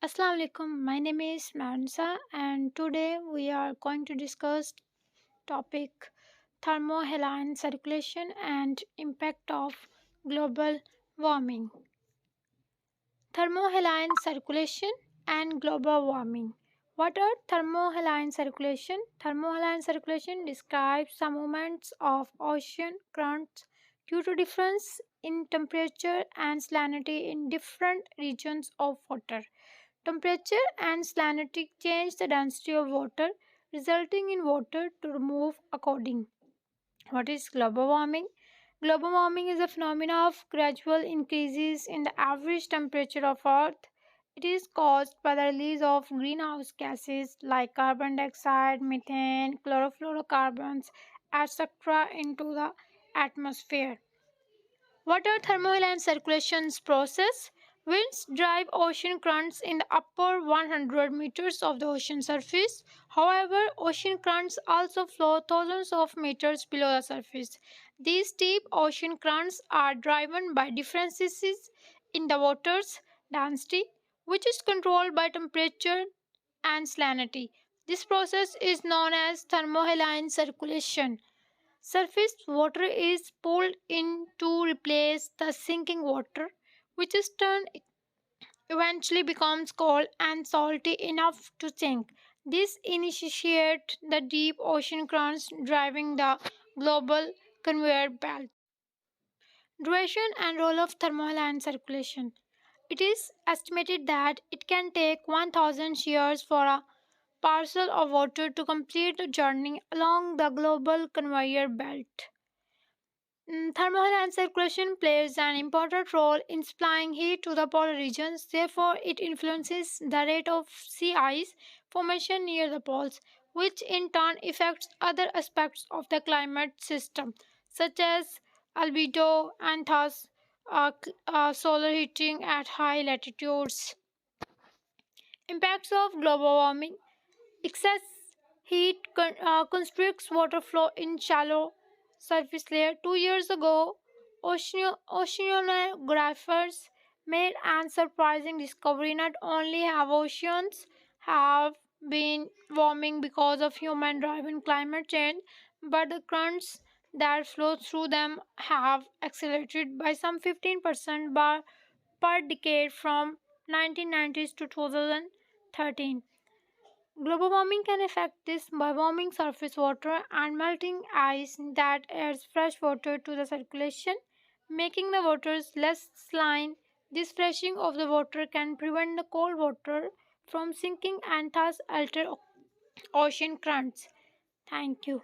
Assalamu alaikum. My name is Mansa and today we are going to discuss topic thermohaline circulation and impact of global warming. Thermohaline circulation and global warming. What are thermohaline circulation? Thermohaline circulation describes the movements of ocean currents due to difference in temperature and salinity in different regions of water. Temperature and salinity change the density of water, resulting in water to move according. What is global warming? Global warming is a phenomenon of gradual increases in the average temperature of Earth. It is caused by the release of greenhouse gases like carbon dioxide, methane, chlorofluorocarbons, etc. into the atmosphere. Water thermohaline circulation's process. Winds drive ocean currents in the upper 100 meters of the ocean surface. However, ocean currents also flow thousands of meters below the surface. These deep ocean currents are driven by differences in the water's density, which is controlled by temperature and salinity. This process is known as thermohaline circulation. Surface water is pulled in to replace the sinking water, which is turned eventually becomes cold and salty enough to sink. This initiates the deep ocean currents driving the global conveyor belt. Duration and role of thermohaline circulation. It is estimated that it can take 1000 years for a parcel of water to complete the journey along the global conveyor belt. Thermohaline circulation plays an important role in supplying heat to the polar regions. Therefore, it influences the rate of sea ice formation near the poles, which in turn affects other aspects of the climate system, such as albedo and thus solar heating at high latitudes. Impacts of global warming. Excess heat constricts water flow in shallow surface layer. 2 years ago, oceanographers made an surprising discovery. Not only have oceans have been warming because of human-driven climate change, but the currents that flow through them have accelerated by some 15% per decade from 1990s to 2013. Global warming can affect this by warming surface water and melting ice that adds fresh water to the circulation, making the waters less saline. This freshening of the water can prevent the cold water from sinking and thus alter ocean currents. Thank you.